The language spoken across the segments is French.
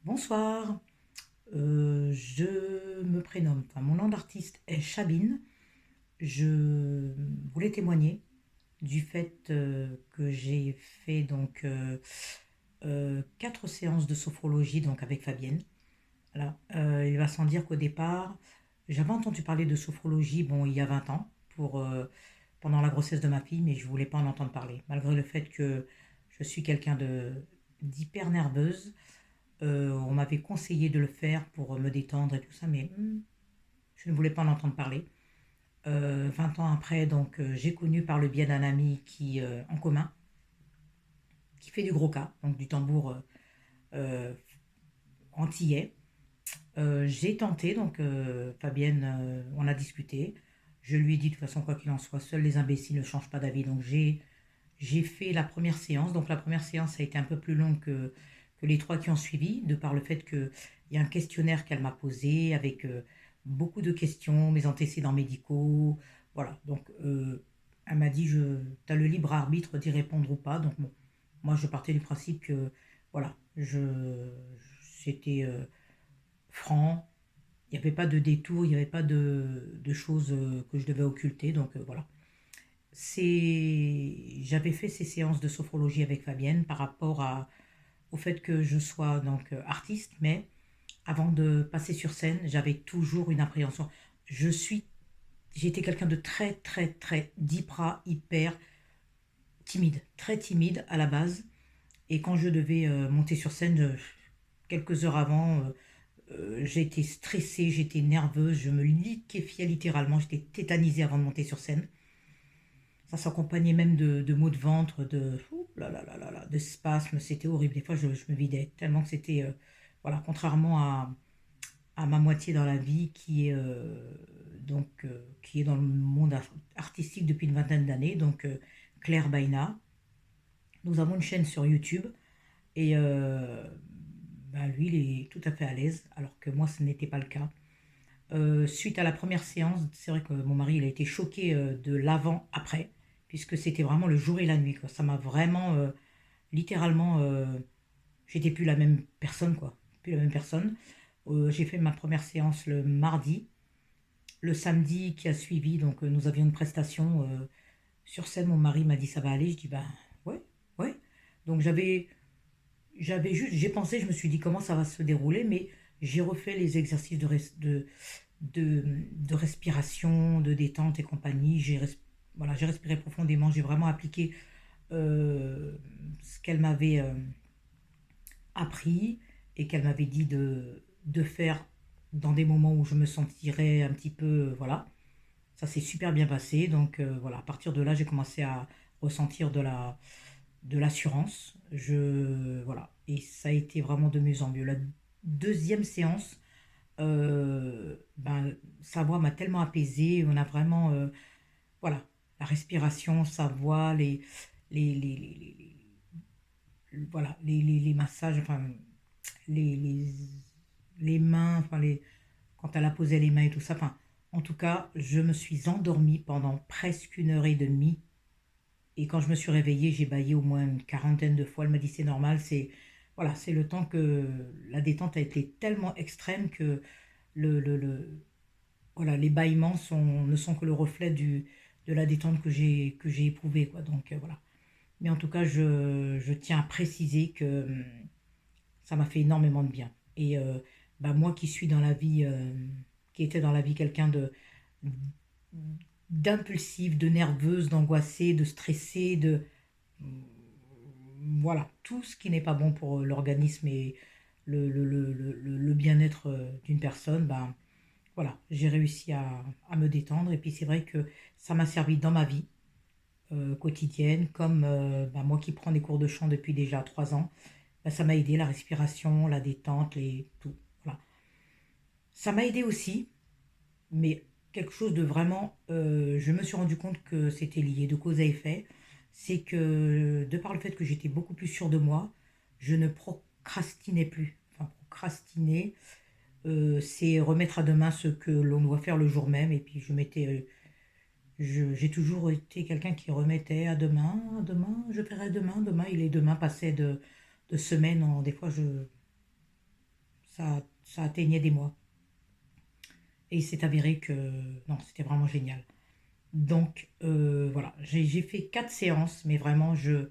Bonsoir, je me prénomme, enfin mon nom d'artiste est Chabine. Je voulais témoigner du fait que j'ai fait donc 4 séances de sophrologie donc avec Fabienne. Voilà. Il va sans dire qu'au départ, j'avais entendu parler de sophrologie bon il y a 20 ans pendant la grossesse de ma fille, mais je voulais pas en entendre parler, malgré le fait que je suis quelqu'un de d'hyper nerveuse. On m'avait conseillé de le faire pour me détendre et tout ça, mais je ne voulais pas en entendre parler. 20 ans après, donc j'ai connu par le biais d'un ami en commun, qui fait du gros cas, donc du tambour euh, antillais. J'ai tenté, donc Fabienne, on a discuté. Je lui ai dit de toute façon, quoi qu'il en soit, seuls les imbéciles ne changent pas d'avis. Donc j'ai fait la première séance. Donc la première séance a été un peu plus longue que les trois qui ont suivi, de par le fait qu'il y a un questionnaire qu'elle m'a posé avec beaucoup de questions, mes antécédents médicaux. Voilà, donc elle m'a dit, tu as le libre arbitre d'y répondre ou pas. Donc bon, moi je partais du principe que, voilà, c'était franc, il n'y avait pas de détour, il n'y avait pas de choses que je devais occulter. Donc voilà. J'avais fait ces séances de sophrologie avec Fabienne par rapport au fait que je sois donc artiste, mais avant de passer sur scène, j'avais toujours une appréhension. Je suis, J'étais quelqu'un de très très très hyper timide, très timide à la base. Et quand je devais monter sur scène, quelques heures avant, j'étais stressée, j'étais nerveuse, je me liquéfiais littéralement, j'étais tétanisée avant de monter sur scène. Ça s'accompagnait même de maux de ventre, ouh là là là là là, de spasmes, c'était horrible. Des fois, je me vidais tellement que c'était, voilà, contrairement à ma moitié dans la vie qui est dans le monde artistique depuis une vingtaine d'années, donc Claire Baina. Nous avons une chaîne sur YouTube et bah, lui, il est tout à fait à l'aise, alors que moi, ce n'était pas le cas. Suite à la première séance, c'est vrai que mon mari il a été choqué de l'avant-après, puisque c'était vraiment le jour et la nuit, quoi. Ça m'a vraiment, littéralement, j'étais plus la même personne, quoi. Plus la même personne. J'ai fait ma première séance le mardi. Le samedi qui a suivi, donc nous avions une prestation sur scène. Mon mari m'a dit ça va aller. Je dis ben ouais, ouais. Donc j'ai pensé, je me suis dit comment ça va se dérouler, mais j'ai refait les exercices de respiration, de détente et compagnie. Voilà, j'ai respiré profondément, j'ai vraiment appliqué ce qu'elle m'avait appris et qu'elle m'avait dit de faire dans des moments où je me sentirais un petit peu, voilà. Ça s'est super bien passé, donc voilà, à partir de là, j'ai commencé à ressentir de l'assurance. Voilà, et ça a été vraiment de mieux en mieux. La deuxième séance, ben, sa voix m'a tellement apaisée. On a vraiment, voilà, la respiration, sa voix, voilà, les massages, enfin, les, les, les mains, enfin, quand elle a posé les mains et tout ça. Enfin, en tout cas, je me suis endormie pendant presque 1 heure et demie. Et quand je me suis réveillée, j'ai bâillé au moins une quarantaine de fois. Elle m'a dit c'est normal, voilà, c'est le temps que la détente a été tellement extrême que voilà, les bâillements ne sont que le reflet de la détente que j'ai éprouvée, quoi. Donc voilà. Mais en tout cas, je tiens à préciser que ça m'a fait énormément de bien. Et bah, moi qui était dans la vie quelqu'un d'impulsif, de nerveuse, d'angoissée, de stressée, voilà, tout ce qui n'est pas bon pour l'organisme et le bien-être d'une personne, ben voilà, j'ai réussi à me détendre. Et puis c'est vrai que ça m'a servi dans ma vie quotidienne, comme ben, moi qui prends des cours de chant depuis déjà 3 ans, ben, ça m'a aidé la respiration, la détente, tout. Voilà. Ça m'a aidé aussi, mais quelque chose de vraiment, je me suis rendu compte que c'était lié de cause à effet, c'est que de par le fait que j'étais beaucoup plus sûre de moi, je ne procrastinais plus. Enfin, procrastiner, c'est remettre à demain ce que l'on doit faire le jour même, et puis j'ai toujours été quelqu'un qui remettait à demain, je ferai demain, demain, et les demain passaient de semaines en, des fois, ça atteignait des mois. Et il s'est avéré que non, c'était vraiment génial. Donc voilà, j'ai fait 4 séances, mais vraiment, je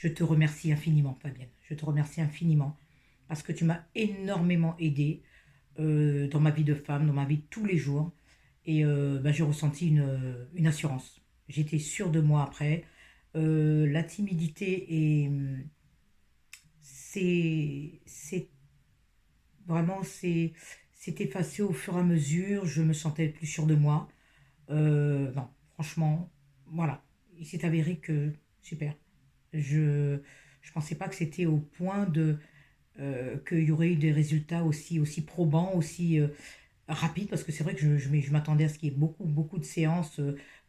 te remercie infiniment, Fabienne. Je te remercie infiniment parce que tu m'as énormément aidée dans ma vie de femme, dans ma vie de tous les jours. Et bah, j'ai ressenti une assurance. J'étais sûre de moi après. La timidité c'est vraiment, c'est effacé au fur et à mesure. Je me sentais plus sûre de moi. Non, franchement, voilà. Il s'est avéré que super. Je je pensais pas que c'était au point de qu'il y aurait eu des résultats aussi probants, aussi rapides, parce que c'est vrai que je m'attendais à ce qu'il y ait beaucoup de séances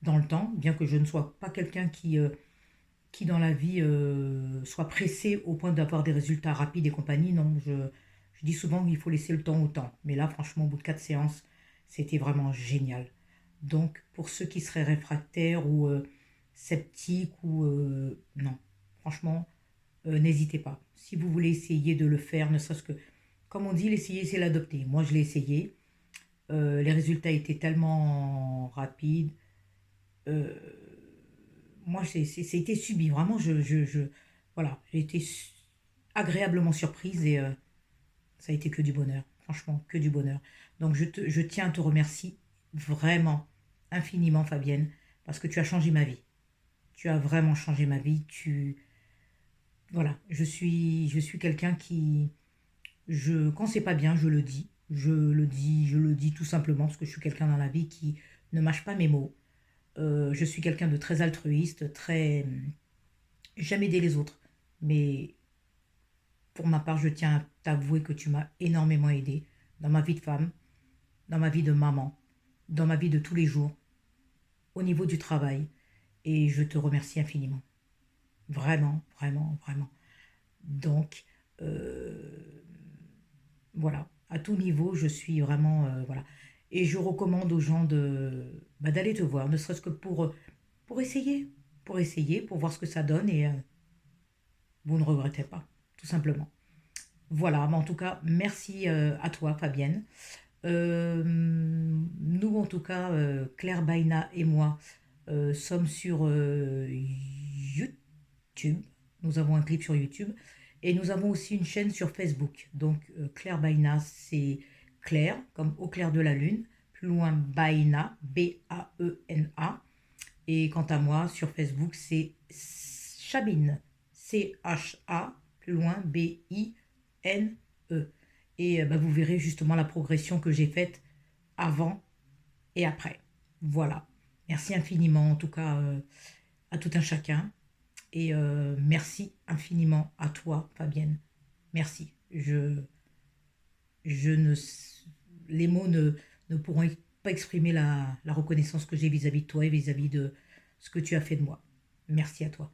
dans le temps, bien que je ne sois pas quelqu'un qui dans la vie soit pressé au point d'avoir des résultats rapides et compagnie. Non, je dis souvent qu'il faut laisser le temps au temps. Mais là, franchement, au bout de 4 séances, c'était vraiment génial. Donc, pour ceux qui seraient réfractaires ou sceptiques ou non, franchement, n'hésitez pas. Si vous voulez essayer de le faire, ne serait-ce que, comme on dit, l'essayer, c'est l'adopter. Moi, je l'ai essayé. Les résultats étaient tellement rapides. Euh, Moi, c'était subi. Vraiment, voilà, j'ai été agréablement surprise et ça a été que du bonheur. Franchement, que du bonheur. Donc, je tiens à te remercier vraiment, infiniment, Fabienne, parce que tu as changé ma vie. Tu as vraiment changé ma vie. Voilà, je suis quelqu'un quand c'est pas bien, je le dis. Je le dis tout simplement parce que je suis quelqu'un dans la vie qui ne mâche pas mes mots. Je suis quelqu'un de très altruiste, très j'aime aider les autres. Mais pour ma part, je tiens à t'avouer que tu m'as énormément aidé dans ma vie de femme, dans ma vie de maman, dans ma vie de tous les jours, au niveau du travail. Et je te remercie infiniment. Vraiment, vraiment, vraiment. Donc, euh, voilà, à tout niveau, je suis vraiment, voilà. Et je recommande aux gens bah, d'aller te voir, ne serait-ce que pour essayer, pour voir ce que ça donne et vous ne regrettez pas, tout simplement. Voilà, mais en tout cas, merci à toi, Fabienne. Nous, en tout cas, Claire Baina et moi, sommes sur YouTube. Nous avons un clip sur YouTube. Et nous avons aussi une chaîne sur Facebook. Donc, Claire Baina, c'est Claire, comme au clair de la lune. Plus loin, Baina, Baena. Et quant à moi, sur Facebook, c'est Chabine, Cha, plus loin, Bine. Et bah, vous verrez justement la progression que j'ai faite avant et après. Voilà. Merci infiniment, en tout cas, à tout un chacun. Et merci infiniment à toi, Fabienne. Merci. Je ne, les mots ne pourront pas exprimer la reconnaissance que j'ai vis-à-vis de toi et vis-à-vis de ce que tu as fait de moi. Merci à toi.